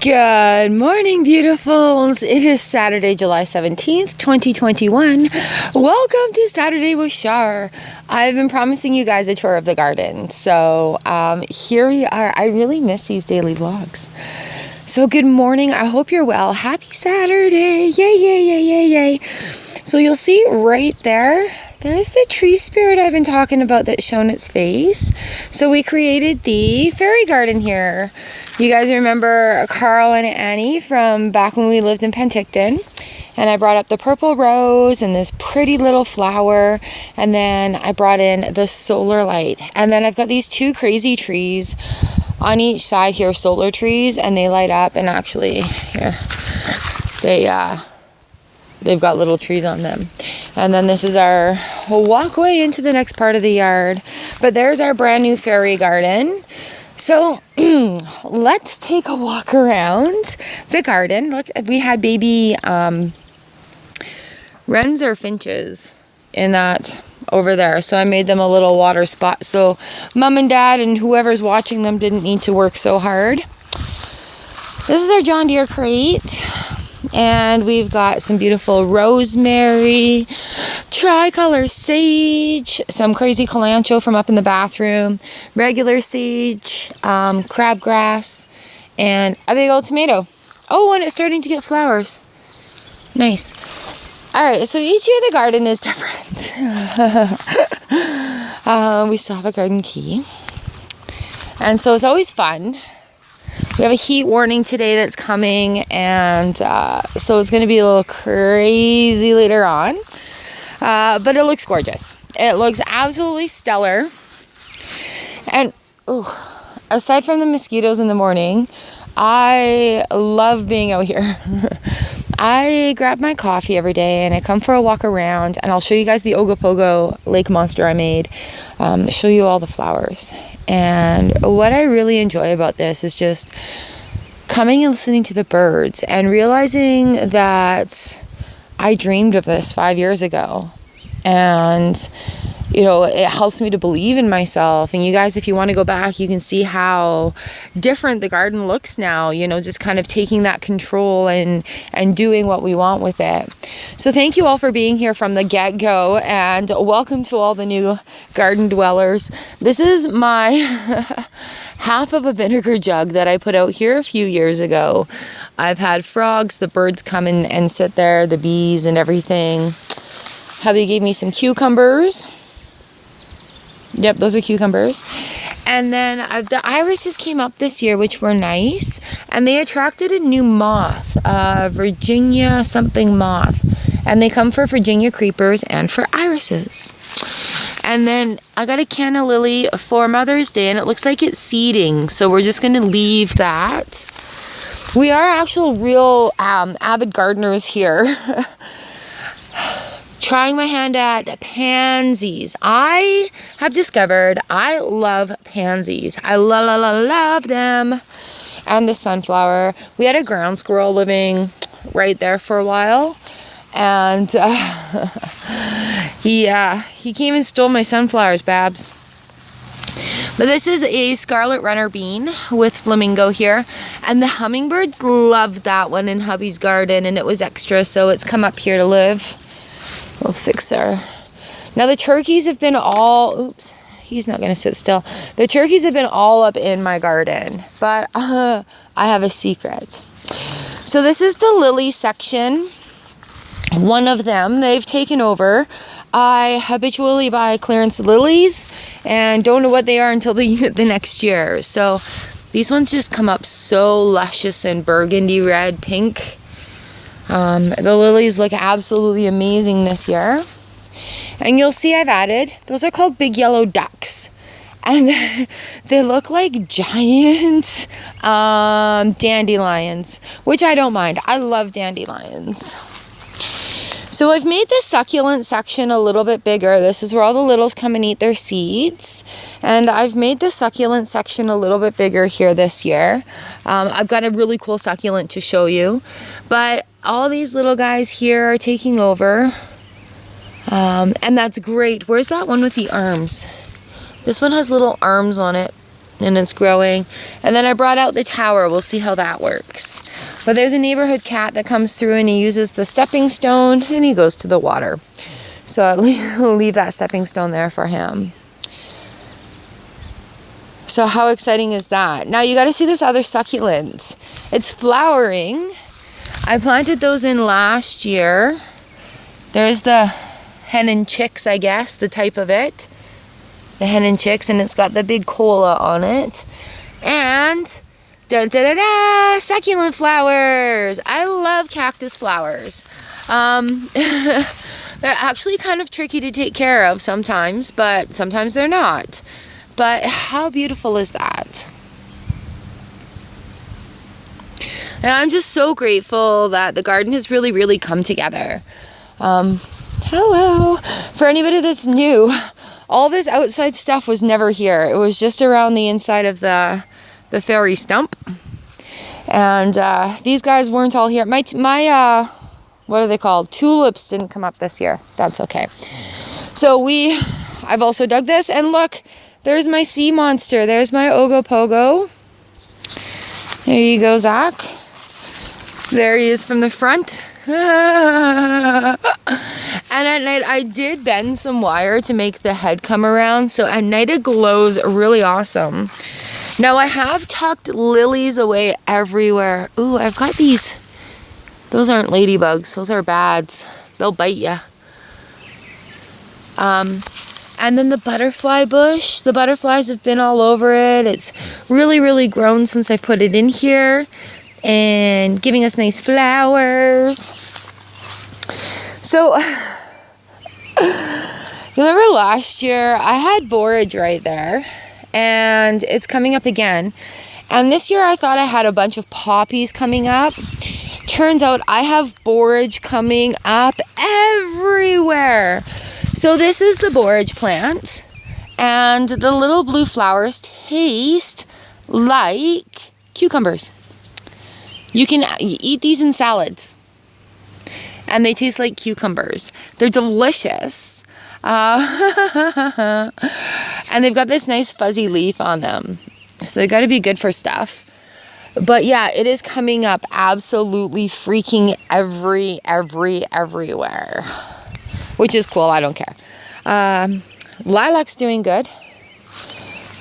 Good morning, beautifuls. It is Saturday, July 17th, 2021. Welcome to Saturday with Char. I've been promising you guys a tour of the garden. So here we are. I really miss these daily vlogs. So good morning. I hope you're well. Happy Saturday. Yay, yay, yay, yay, yay. So you'll see right there, there's the tree spirit I've been talking about that's shown its face. So we created the fairy garden here. You guys remember Carl and Annie from back when we lived in Penticton. And I brought up the purple rose and this pretty little flower. And then I brought in the solar light. And then I've got these two crazy trees on each side here, solar trees, and they light up. And actually, here, they've got little trees on them. And then this is our walkway into the next part of the yard. But there's our brand new fairy garden. So let's take a walk around the garden. Look, we had baby wrens or finches in that over there. So I made them a little water spot. So mom and dad and whoever's watching them didn't need to work so hard. This is our John Deere crate. And we've got some beautiful rosemary, tricolor sage, some crazy calancho from up in the bathroom, regular sage, crabgrass, and a big old tomato. Oh, and it's starting to get flowers. Nice. All right, so each year the garden is different. We still have a garden key. And so it's always fun. We have a heat warning today that's coming, and so it's going to be a little crazy later on, but it looks gorgeous. It looks absolutely stellar, and aside from the mosquitoes in the morning, I love being out here. I grab my coffee every day and I come for a walk around, and I'll show you guys the Ogopogo lake monster I made, show you all the flowers. And what I really enjoy about this is just coming and listening to the birds and realizing that I dreamed of this 5 years ago. And, you know, it helps me to believe in myself. And you guys, if you want to go back, you can see how different the garden looks now, you know, just kind of taking that control and doing what we want with it. So thank you all for being here from the get-go, and welcome to all the new garden dwellers. This is my half of a vinegar jug that I put out here a few years ago. I've had frogs, the birds come in and sit there, the bees and everything. Hubby gave me some cucumbers. Yep, those are cucumbers. And then the irises came up this year, which were nice. And they attracted a new moth, Virginia something moth. And they come for Virginia creepers and for irises. And then I got a canna lily for Mother's Day, and it looks like it's seeding. So we're just going to leave that. We are actual real avid gardeners here. Trying my hand at pansies. I have discovered I love pansies. I love them. And the sunflower. We had a ground squirrel living right there for a while. And he came and stole my sunflowers, Babs. But this is a scarlet runner bean with flamingo here. And the hummingbirds loved that one in hubby's garden, and it was extra, so it's come up here to live. We'll fix her. Now the turkeys have been all, he's not going to sit still. The turkeys have been all up in my garden, but I have a secret. So this is the lily section. One of them, they've taken over. I habitually buy clearance lilies and don't know what they are until the next year. So these ones just come up so luscious and burgundy red, pink. The lilies look absolutely amazing this year. And you'll see I've added, those are called big yellow ducks. And they look like giant dandelions, which I don't mind. I love dandelions. So I've made the succulent section a little bit bigger. This is where all the littles come and eat their seeds. And I've made the succulent section a little bit bigger here this year. I've got a really cool succulent to show you. But all these little guys here are taking over. And that's great. Where's that one with the arms? This one has little arms on it. and it's growing. And then I brought out the tower. We'll see how that works. But there's a neighborhood cat that comes through and he uses the stepping stone and he goes to the water. So I'll leave that stepping stone there for him. So how exciting is that? Now you got to see this other succulent. It's flowering. I planted those in last year. There's the hen and chicks, I guess, the type of it. The hen and chicks, and it's got the big cola on it. And succulent flowers. I love cactus flowers. They're actually kind of tricky to take care of sometimes, but sometimes they're not. But how beautiful is that? And I'm just so grateful that the garden has really, really come together. Hello. For anybody that's new, all this outside stuff was never here. It was just around the inside of the fairy stump. And these guys weren't all here. My what are they called? Tulips didn't come up this year. That's okay. So I've also dug this, and look, there's my sea monster. There's my Ogopogo. There you go, Zach. There he is from the front. And at night, I did bend some wire to make the head come around. So at night, it glows really awesome. Now, I have tucked lilies away everywhere. Ooh, I've got these. Those aren't ladybugs. Those are bads. They'll bite you. And then the butterfly bush. The butterflies have been all over it. It's really, really grown since I put it in here. And giving us nice flowers. So, you remember last year, I had borage right there. And it's coming up again. And this year I thought I had a bunch of poppies coming up. Turns out I have borage coming up everywhere. So this is the borage plant. And the little blue flowers taste like cucumbers. You can eat these in salads. And they taste like cucumbers. They're delicious. And they've got this nice fuzzy leaf on them. So they got to be good for stuff. But yeah, it is coming up absolutely freaking everywhere. Which is cool. I don't care. Lilac's doing good.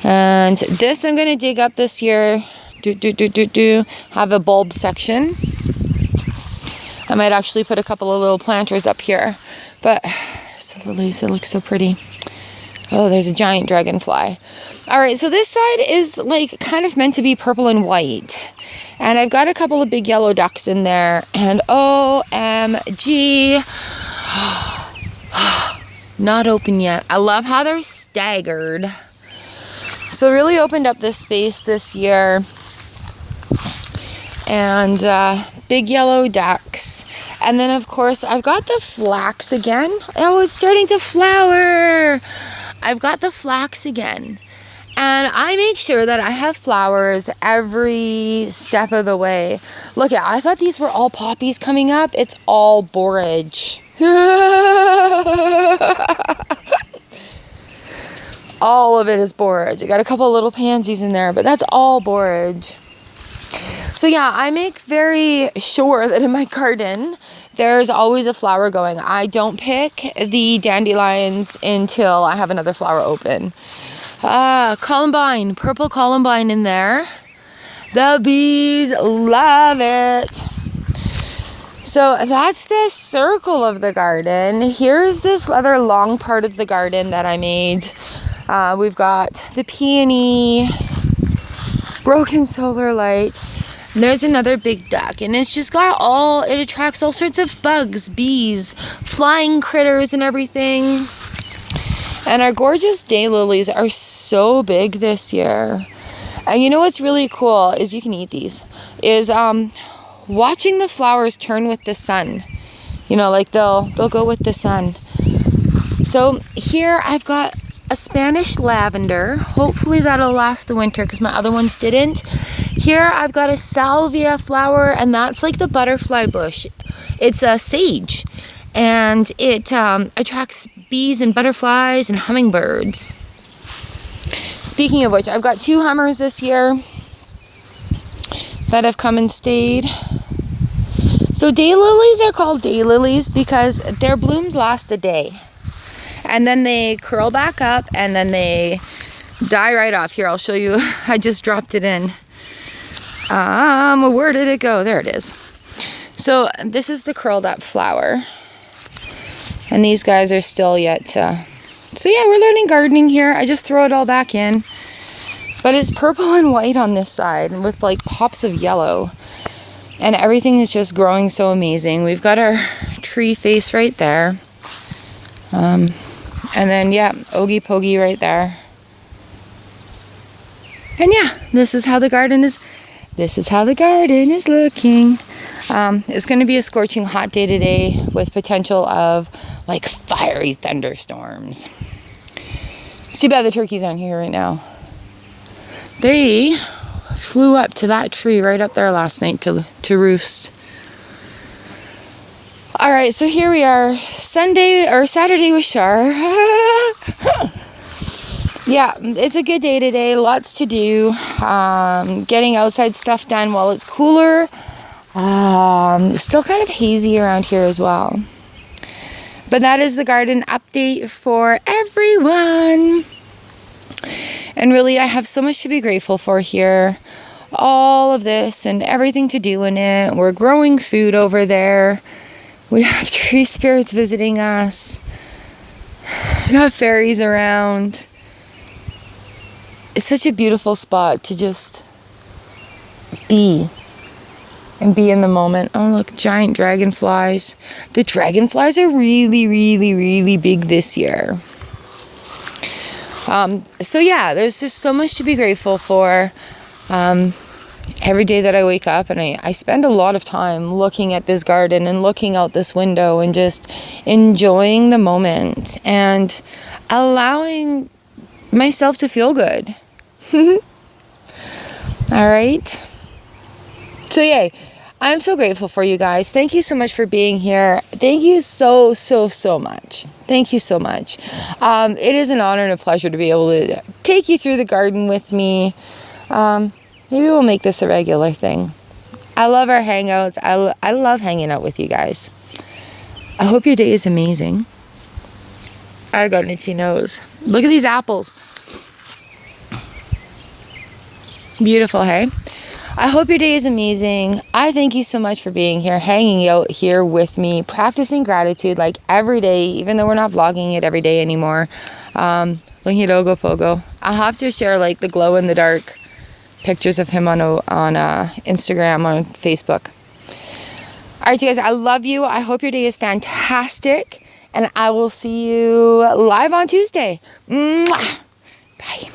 And this I'm going to dig up this year. Have a bulb section. I might actually put a couple of little planters up here. But the lilies, it looks so pretty. Oh, there's a giant dragonfly. All right, so this side is like kind of meant to be purple and white. And I've got a couple of big yellow ducks in there. And OMG. Not open yet. I love how they're staggered. So really opened up this space this year. And big yellow ducks. And then, of course, I've got the flax again. Oh, it's starting to flower. I've got the flax again. And I make sure that I have flowers every step of the way. Look, I thought these were all poppies coming up. It's all borage. All of it is borage. I got a couple of little pansies in there, but that's all borage. So yeah, I make very sure that in my garden, there's always a flower going. I don't pick the dandelions until I have another flower open. Columbine, purple columbine in there. The bees love it. So that's the circle of the garden. Here's this other long part of the garden that I made. We've got the peony, broken solar light. And there's another big duck, and it's just got it attracts all sorts of bugs, bees, flying critters and everything. And our gorgeous daylilies are so big this year. And you know what's really cool is you can eat these, is watching the flowers turn with the sun. You know, like they'll go with the sun. So here I've got a Spanish lavender. Hopefully that'll last the winter because my other ones didn't. Here I've got a salvia flower, and that's like the butterfly bush. It's a sage, and it attracts bees and butterflies and hummingbirds. Speaking of which, I've got 2 Hummers this year that have come and stayed. So daylilies are called daylilies because their blooms last a day. And then they curl back up and then they die right off. Here, I'll show you. I just dropped it in. Where did it go? There it is. So this is the curled up flower. And these guys are still yet to... So yeah, we're learning gardening here. I just throw it all back in. But it's purple and white on this side with like pops of yellow. And everything is just growing so amazing. We've got our tree face right there. And then, yeah, Ogopogo right there. And yeah, this is how the garden is. This is how the garden is looking. It's going to be a scorching hot day today with potential of like fiery thunderstorms. It's too bad the turkeys aren't here right now. They flew up to that tree right up there last night to roost. All right, so here we are, Saturday with Char. Yeah, it's a good day today. Lots to do. Getting outside stuff done while it's cooler. Still kind of hazy around here as well. But that is the garden update for everyone. And really, I have so much to be grateful for here. All of this and everything to do in it. We're growing food over there. We have tree spirits visiting us. We got fairies around. It's such a beautiful spot to just be and be in the moment. Oh, look, giant dragonflies. The dragonflies are really, really, really big this year. So yeah, there's just so much to be grateful for. Every day that I wake up, and I spend a lot of time looking at this garden and looking out this window and just enjoying the moment and allowing myself to feel good. All right. So yay. I'm so grateful for you guys. Thank you so much for being here. Thank you so much. Thank you so much. It is an honor and a pleasure to be able to take you through the garden with me. Maybe we'll make this a regular thing. I love our hangouts. I love hanging out with you guys. I hope your day is amazing. I got an itchy nose. Look at these apples. Beautiful, hey? I hope your day is amazing. I thank you so much for being here, hanging out here with me, practicing gratitude like every day, even though we're not vlogging it every day anymore. Looking at Ogopogo. I'll have to share like the glow in the dark pictures of him on Instagram, on Facebook. All right, you guys, I love you. I hope your day is fantastic, and I will see you live on Tuesday. Mwah! Bye.